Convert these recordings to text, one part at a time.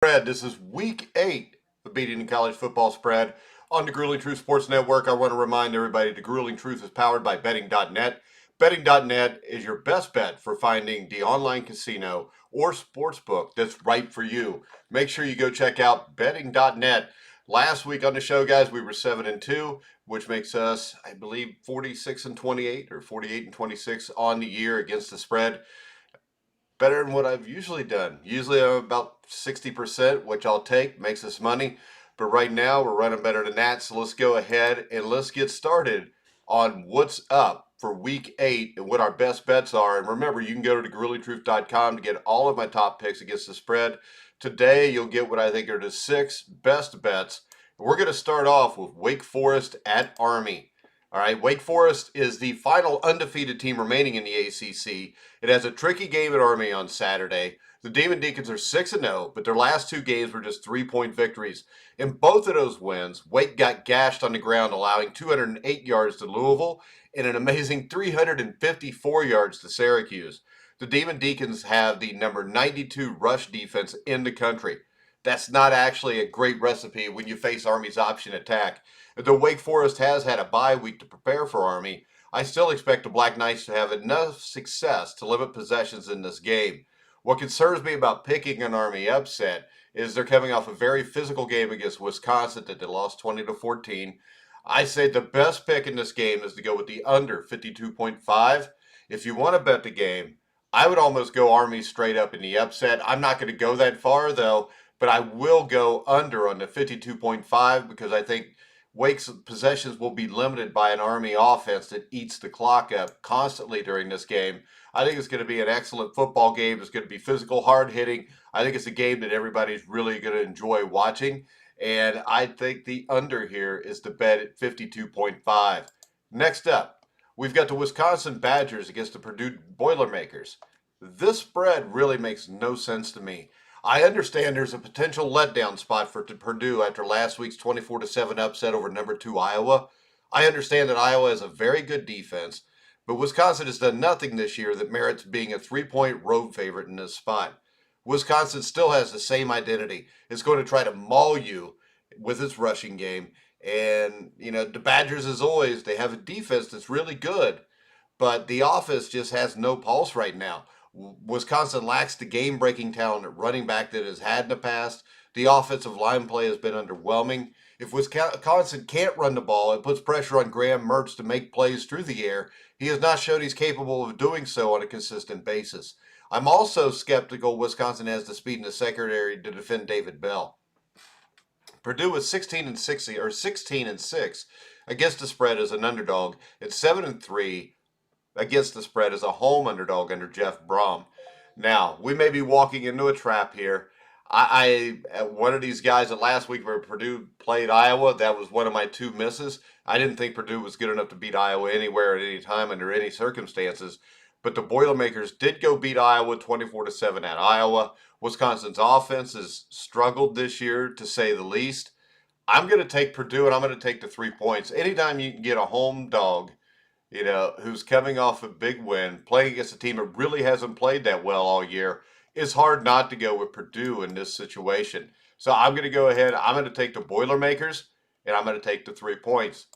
Spread. This is week 8 of Beating the College Football Spread on the Grueling Truth Sports Network. I want to remind everybody the Grueling Truth is powered by betting.net. Betting.net is your best bet for finding the online casino or sportsbook that's right for you. Make sure you go check out betting.net. Last week on the show, guys, we were 7-2, which makes us, I believe, 46-28 or 48-26 on the year against the spread. Better than what I've usually done. Usually I'm about 60%, which I'll take, makes us money. But right now we're running better than that. So let's go ahead and let's get started on what's up for week 8 and what our best bets are. And remember, you can go to thegruelingtruth.com to get all of my top picks against the spread. Today you'll get what I think are the 6 best bets. We're going to start off with Wake Forest at Army. All right, Wake Forest is the final undefeated team remaining in the ACC. It has a tricky game at Army on Saturday. The Demon Deacons are 6-0, but their last 2 games were just 3-point victories. In both of those wins, Wake got gashed on the ground, allowing 208 yards to Louisville and an amazing 354 yards to Syracuse. The Demon Deacons have the number 92 rush defense in the country. That's not actually a great recipe when you face Army's option attack. Though Wake Forest has had a bye week to prepare for Army, I still expect the Black Knights to have enough success to limit possessions in this game. What concerns me about picking an Army upset is they're coming off a very physical game against Wisconsin that they lost 20-14. I say the best pick in this game is to go with the under 52.5. If you want to bet the game, I would almost go Army straight up in the upset. I'm not going to go that far though, but I will go under on the 52.5 because I think Wake's possessions will be limited by an Army offense that eats the clock up constantly during this game. I think it's going to be an excellent football game. It's going to be physical, hard hitting. I think it's a game that everybody's really going to enjoy watching. And I think the under here is the bet at 52.5. Next up, we've got the Wisconsin Badgers against the Purdue Boilermakers. This spread really makes no sense to me. I understand there's a potential letdown spot for Purdue after last week's 24-7 upset over number 2 Iowa. I understand that Iowa has a very good defense, but Wisconsin has done nothing this year that merits being a 3-point road favorite in this spot. Wisconsin still has the same identity. It's going to try to maul you with its rushing game. And, the Badgers, as always, they have a defense that's really good, but the offense just has no pulse right now. Wisconsin lacks the game-breaking talent at running back that it has had in the past. The offensive line play has been underwhelming. If Wisconsin can't run the ball, it puts pressure on Graham Mertz to make plays through the air. He has not shown he's capable of doing so on a consistent basis. I'm also skeptical Wisconsin has the speed in the secondary to defend David Bell. Purdue was 16-6 against the spread as an underdog, and 7-3 against the spread as a home underdog under Jeff Brom. Now, we may be walking into a trap here. One of these guys that last week where Purdue played Iowa, that was one of my 2 misses. I didn't think Purdue was good enough to beat Iowa anywhere at any time under any circumstances. But the Boilermakers did go beat Iowa 24-7 at Iowa. Wisconsin's offense has struggled this year, to say the least. I'm going to take Purdue, and I'm going to take the 3 points. Anytime you can get a home dog, who's coming off a big win, playing against a team that really hasn't played that well all year, it's hard not to go with Purdue in this situation. So I'm going to go ahead. I'm going to take the Boilermakers, and I'm going to take the 3 points.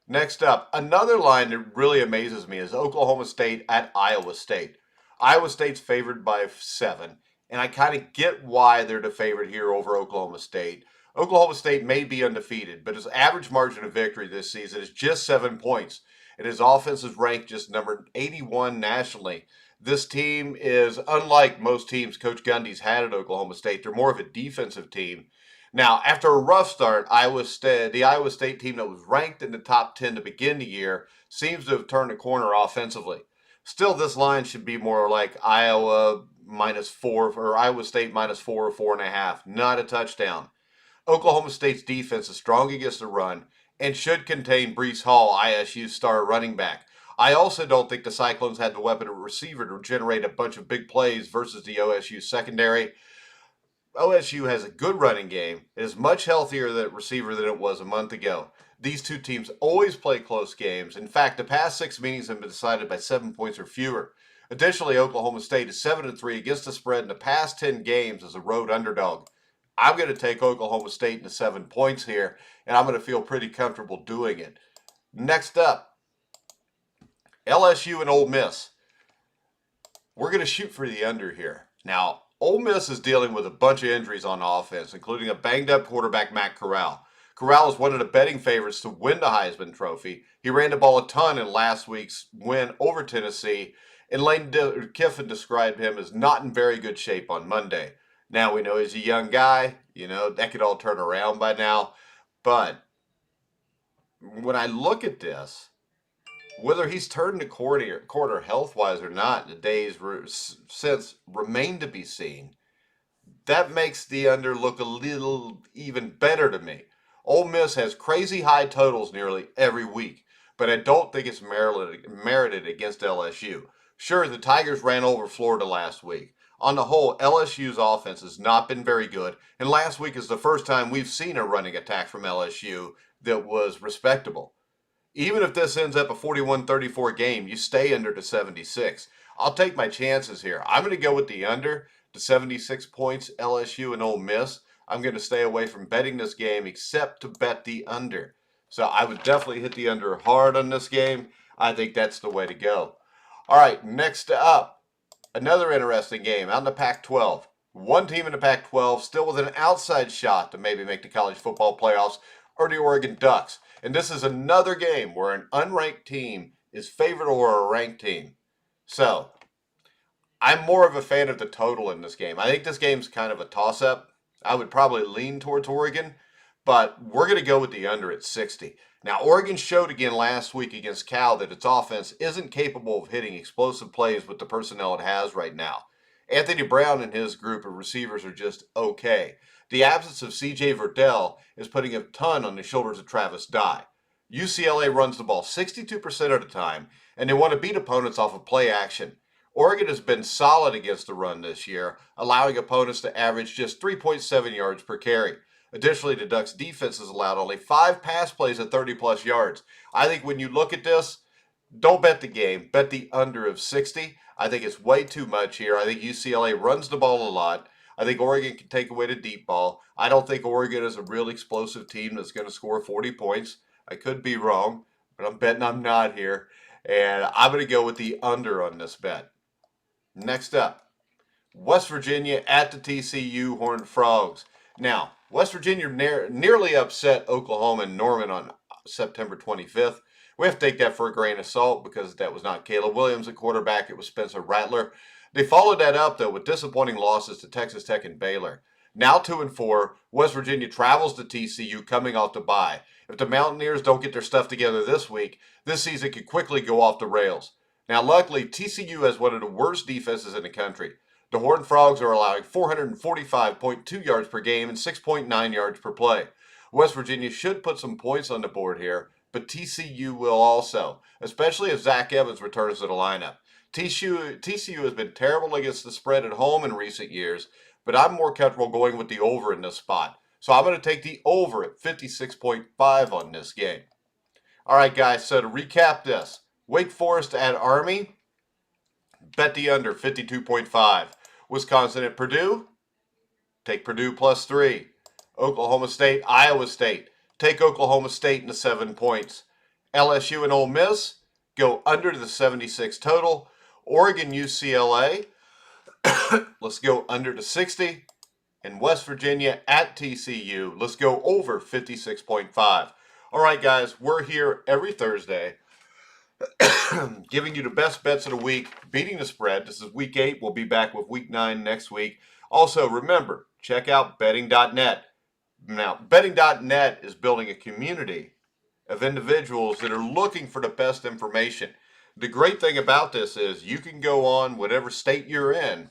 Next up, another line that really amazes me is Oklahoma State at Iowa State. Iowa State's favored by 7, and I kind of get why they're the favorite here over Oklahoma State. Oklahoma State may be undefeated, but his average margin of victory this season is just 7 points. And his offense is ranked just number 81 nationally. This team is unlike most teams Coach Gundy's had at Oklahoma State. They're more of a defensive team. Now, after a rough start, the Iowa State team that was ranked in the top 10 to begin the year seems to have turned a corner offensively. Still, this line should be more like Iowa -4 or Iowa State -4 or 4.5, not a touchdown. Oklahoma State's defense is strong against the run and should contain Breece Hall, ISU's star running back. I also don't think the Cyclones had the weapon at receiver to generate a bunch of big plays versus the OSU secondary. OSU has a good running game. It is much healthier at receiver than it was a month ago. These two teams always play close games. In fact, the past 6 meetings have been decided by 7 points or fewer. Additionally, Oklahoma State is 7-3 against the spread in the past 10 games as a road underdog. I'm going to take Oklahoma State in the 7 points here, and I'm going to feel pretty comfortable doing it. Next up, LSU and Ole Miss. We're going to shoot for the under here. Now, Ole Miss is dealing with a bunch of injuries on offense, including a banged-up quarterback, Matt Corral. Corral is one of the betting favorites to win the Heisman Trophy. He ran the ball a ton in last week's win over Tennessee, and Lane Kiffin described him as not in very good shape on Monday. Now we know he's a young guy. That could all turn around by now. But when I look at this, whether he's turned the quarter health-wise or not, the days since remain to be seen. That makes the under look a little even better to me. Ole Miss has crazy high totals nearly every week, but I don't think it's merited against LSU. Sure, the Tigers ran over Florida last week. On the whole, LSU's offense has not been very good, and last week is the first time we've seen a running attack from LSU that was respectable. Even if this ends up a 41-34 game, you stay under the 76. I'll take my chances here. I'm going to go with the under, the 76 points, LSU and Ole Miss. I'm going to stay away from betting this game except to bet the under. So I would definitely hit the under hard on this game. I think that's the way to go. All right, next up, another interesting game out in the Pac-12. One team in the Pac-12 still with an outside shot to maybe make the college football playoffs are the Oregon Ducks. And this is another game where an unranked team is favored over a ranked team. So, I'm more of a fan of the total in this game. I think this game's kind of a toss-up. I would probably lean towards Oregon, but we're going to go with the under at 60. Now, Oregon showed again last week against Cal that its offense isn't capable of hitting explosive plays with the personnel it has right now. Anthony Brown and his group of receivers are just okay. The absence of C.J. Verdell is putting a ton on the shoulders of Travis Dye. UCLA runs the ball 62% of the time, and they want to beat opponents off of play action. Oregon has been solid against the run this year, allowing opponents to average just 3.7 yards per carry. Additionally, the Ducks' defense has allowed only 5 pass plays at 30-plus yards. I think when you look at this, don't bet the game. Bet the under of 60. I think it's way too much here. I think UCLA runs the ball a lot. I think Oregon can take away the deep ball. I don't think Oregon is a real explosive team that's going to score 40 points. I could be wrong, but I'm betting I'm not here. And I'm going to go with the under on this bet. Next up, West Virginia at the TCU Horned Frogs. Now, West Virginia nearly upset Oklahoma and Norman on September 25th. We have to take that for a grain of salt because that was not Caleb Williams at quarterback. It was Spencer Rattler. They followed that up, though, with disappointing losses to Texas Tech and Baylor. Now 2-4, West Virginia travels to TCU coming off the bye. If the Mountaineers don't get their stuff together this week, this season could quickly go off the rails. Now, luckily, TCU has one of the worst defenses in the country. The Horned Frogs are allowing 445.2 yards per game and 6.9 yards per play. West Virginia should put some points on the board here, but TCU will also, especially if Zach Evans returns to the lineup. TCU has been terrible against the spread at home in recent years, but I'm more comfortable going with the over in this spot. So I'm going to take the over at 56.5 on this game. All right, guys, so to recap this, Wake Forest at Army, bet the under 52.5. Wisconsin at Purdue, take Purdue plus 3. Oklahoma State, Iowa State, take Oklahoma State in the 7 points. LSU and Ole Miss, go under the 76 total. Oregon, UCLA, let's go under the 60. And West Virginia at TCU, let's go over 56.5. All right, guys, we're here every Thursday giving you the best bets of the week, beating the spread. This is week 8. We'll be back with week 9 next week. Also, remember, check out betting.net. Now, betting.net is building a community of individuals that are looking for the best information. The great thing about this is you can go on whatever state you're in,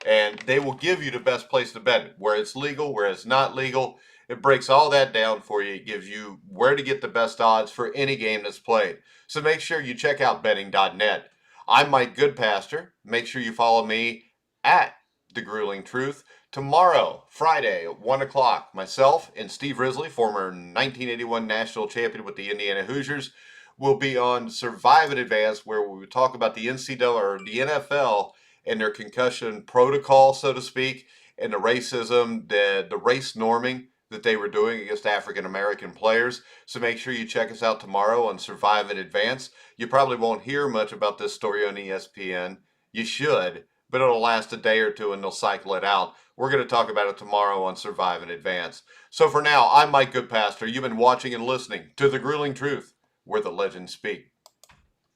and they will give you the best place to bet, where it's legal, where it's not legal. It breaks all that down for you. It gives you where to get the best odds for any game that's played. So make sure you check out betting.net. I'm Mike Goodpaster. Make sure you follow me at The Grueling Truth. Tomorrow, Friday at 1 o'clock, myself and Steve Risley, former 1981 national champion with the Indiana Hoosiers, will be on Survive in Advance, where we will talk about the NCAA or the NFL and their concussion protocol, so to speak. and the racism, the race norming that they were doing against African American players. So make sure you check us out tomorrow on Survive in Advance. You probably won't hear much about this story on ESPN. You should, but it'll last a day or two and they'll cycle it out. We're going to talk about it tomorrow on Survive in Advance. So for now, I'm Mike Goodpaster. You've been watching and listening to The Grueling Truth, where the legends speak.